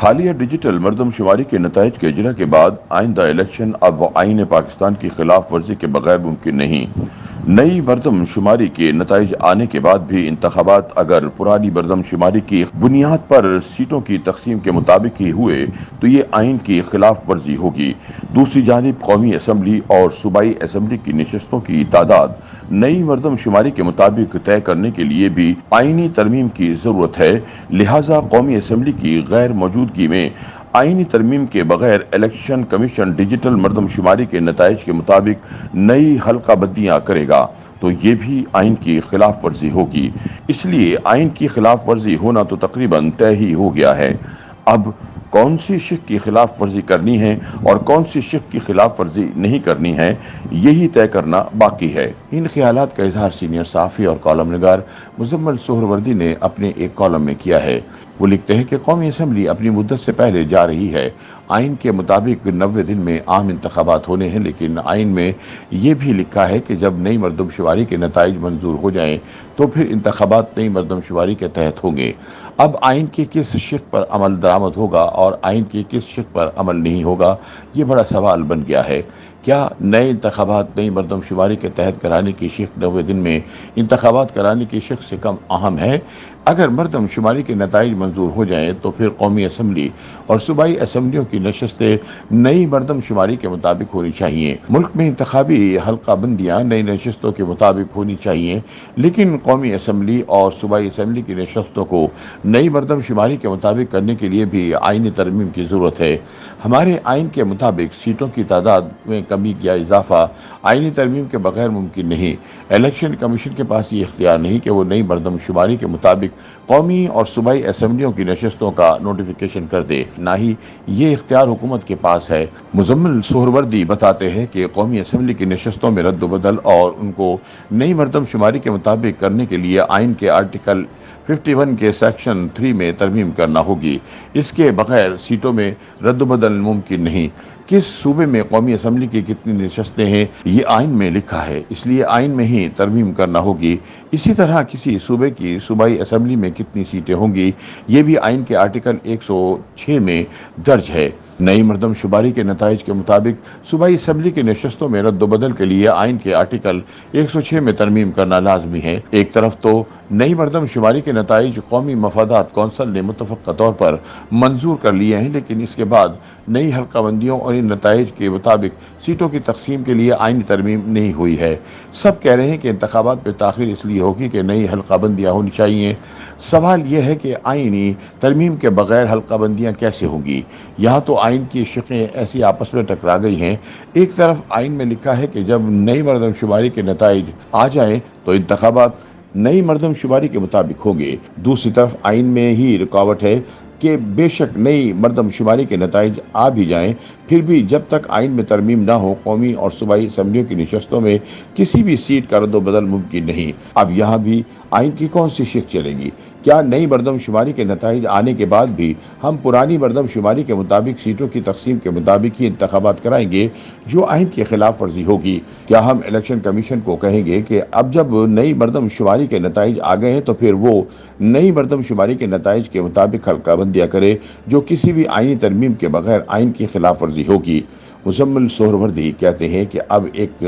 حالیہ ڈیجیٹل مردم شماری کے نتائج کے اجرا کے بعد آئندہ الیکشن اب آئین پاکستان کی خلاف ورزی کے بغیر ممکن نہیں۔ نئی مردم شماری کے نتائج آنے کے بعد بھی انتخابات اگر پرانی مردم شماری کی بنیاد پر سیٹوں کی تقسیم کے مطابق ہی ہوئے تو یہ آئین کی خلاف ورزی ہوگی۔ دوسری جانب قومی اسمبلی اور صوبائی اسمبلی کی نشستوں کی تعداد نئی مردم شماری کے مطابق طے کرنے کے لیے بھی آئینی ترمیم کی ضرورت ہے، لہٰذا قومی اسمبلی کی غیر موجودگی میں آئینی ترمیم کے بغیر الیکشن کمیشن ڈیجیٹل مردم شماری کے نتائج کے مطابق نئی حلقہ بندیاں کرے گا تو یہ بھی آئین کی خلاف ورزی ہوگی۔ اس لیے آئین کی خلاف ورزی ہونا تو تقریباً طے ہی ہو گیا ہے۔ اب کون سی شق کی خلاف ورزی کرنی ہے اور کون سی شق کی خلاف ورزی نہیں کرنی ہے، یہی طے کرنا باقی ہے۔ ان خیالات کا اظہار سینئر صحافی اور کالم نگار مزمل سہروردی نے اپنے ایک کالم میں کیا ہے۔ وہ لکھتے ہیں کہ قومی اسمبلی اپنی مدت سے پہلے جا رہی ہے۔ آئین کے مطابق 90 دن میں عام انتخابات ہونے ہیں، لیکن آئین میں یہ بھی لکھا ہے کہ جب نئی مردم شماری کے نتائج منظور ہو جائیں تو پھر انتخابات نئی مردم شماری کے تحت ہوں گے۔ اب آئین کی کس شق پر عمل درآمد ہوگا اور آئین کی کس شق پر عمل نہیں ہوگا، یہ بڑا سوال بن گیا ہے۔ کیا نئے انتخابات نئی مردم شماری کے تحت کرانے کی شق 90 دن میں انتخابات کرانے کی شق سے کم اہم ہے؟ اگر مردم شماری کے نتائج منظور ہو جائیں تو پھر قومی اسمبلی اور صوبائی اسمبلیوں کی نشستیں نئی مردم شماری کے مطابق ہونی چاہیے۔ ملک میں انتخابی حلقہ بندیاں نئی نشستوں کے مطابق ہونی چاہیے، لیکن قومی اسمبلی اور صوبائی اسمبلی کی نشستوں کو نئی مردم شماری کے مطابق کرنے کے لیے بھی آئینی ترمیم کی ضرورت ہے۔ ہمارے آئین کے مطابق سیٹوں کی تعداد میں کمی یا اضافہ آئینی ترمیم کے بغیر ممکن نہیں۔ الیکشن کمیشن کے پاس یہ اختیار نہیں کہ وہ نئی مردم شماری کے مطابق قومی اور صوبائی اسمبلیوں کی نشستوں کا نوٹیفیکیشن کر دے، نہ ہی یہ اختیار حکومت کے پاس ہے۔ مزمل سہروردی بتاتے ہیں کہ قومی اسمبلی کی نشستوں میں رد و بدل اور ان کو نئی مردم شماری کے مطابق کرنے کے لیے آئین کے آرٹیکل 51 کے سیکشن 3 میں ترمیم کرنا ہوگی۔ اس کے بغیر سیٹوں میں رد و بدل ممکن نہیں۔ کس صوبے میں قومی اسمبلی کی کتنی نشستیں ہیں یہ آئین میں لکھا ہے، اس لیے آئین میں ہی ترمیم کرنا ہوگی۔ اسی طرح کسی صوبے کی صوبائی اسمبلی میں کتنی سیٹیں ہوں گی یہ بھی آئین کے آرٹیکل 106 میں درج ہے۔ نئی مردم شماری کے نتائج کے مطابق صوبائی اسمبلی کی نشستوں میں رد و بدل کے لیے آئین کے آرٹیکل 106 میں ترمیم کرنا لازمی ہے۔ ایک طرف تو نئی مردم شماری کے نتائج قومی مفادات کونسل نے متفقہ طور پر منظور کر لیے ہیں، لیکن اس کے بعد نئی حلقہ بندیوں اور ان نتائج کے مطابق سیٹوں کی تقسیم کے لیے آئینی ترمیم نہیں ہوئی ہے۔ سب کہہ رہے ہیں کہ انتخابات میں تاخیر اس لیے ہوگی کہ نئی حلقہ بندیاں ہونی چاہیے۔ سوال یہ ہے کہ آئینی ترمیم کے بغیر حلقہ بندیاں کیسے ہوں گی؟ یہاں تو آئین کی شقیں ایسی آپس میں ٹکرا گئی ہیں۔ ایک طرف آئین میں لکھا ہے کہ جب نئی مردم شماری کے نتائج آ جائیں تو انتخابات نئی مردم شماری کے مطابق ہوں گے۔ دوسری طرف آئین میں ہی رکاوٹ ہے کہ بے شک نئی مردم شماری کے نتائج آ بھی جائیں، پھر بھی جب تک آئین میں ترمیم نہ ہو قومی اور صوبائی اسمبلیوں کی نشستوں میں کسی بھی سیٹ کا رد و بدل ممکن نہیں۔ اب یہاں بھی آئین کی کون سی شق چلے گی؟ کیا نئی مردم شماری کے نتائج آنے کے بعد بھی ہم پرانی مردم شماری کے مطابق سیٹوں کی تقسیم کے مطابق ہی انتخابات کرائیں گے جو آئین کی خلاف ورزی ہوگی؟ کیا ہم الیکشن کمیشن کو کہیں گے کہ اب جب نئی مردم شماری کے نتائج آ گئے ہیں تو پھر وہ نئی مردم شماری کے نتائج کے مطابق حلقہ بندیاں کرے جو کسی بھی آئینی ترمیم کے بغیر آئین کی خلاف ورزی ہوگی؟ مزمل سہروردی کہتے ہیں کہ اب ایک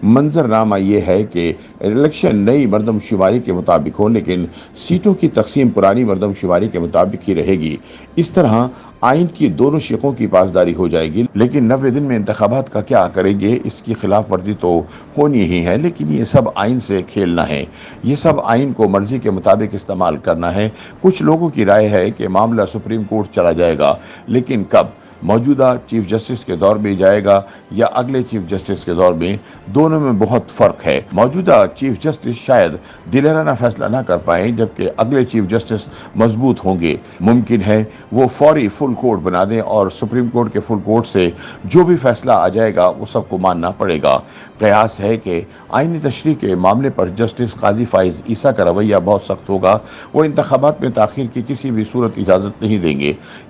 منظرنامہ یہ ہے کہ الیکشن نئی مردم شماری کے مطابق ہو، لیکن سیٹوں کی تقسیم پرانی مردم شماری کے مطابق ہی رہے گی۔ اس طرح آئین کی دونوں شقوں کی پاسداری ہو جائے گی، لیکن 90 دن میں انتخابات کا کیا کریں گے؟ اس کی خلاف ورزی تو ہونی ہی ہے، لیکن یہ سب آئین سے کھیلنا ہے، یہ سب آئین کو مرضی کے مطابق استعمال کرنا ہے۔ کچھ لوگوں کی رائے ہے کہ معاملہ سپریم کورٹ چلا جائے گا، لیکن کب؟ موجودہ چیف جسٹس کے دور میں جائے گا یا اگلے چیف جسٹس کے دور میں؟ دونوں میں بہت فرق ہے۔ موجودہ چیف جسٹس شاید دلیرانہ فیصلہ نہ کر پائیں، جبکہ اگلے چیف جسٹس مضبوط ہوں گے۔ ممکن ہے وہ فوری فل کورٹ بنا دیں اور سپریم کورٹ کے فل کورٹ سے جو بھی فیصلہ آ جائے گا وہ سب کو ماننا پڑے گا۔ قیاس ہے کہ آئینی تشریح کے معاملے پر جسٹس قاضی فائز عیسیٰ کا رویہ بہت سخت ہوگا۔ وہ انتخابات میں تاخیر کی کسی بھی صورت اجازت نہیں دیں گے۔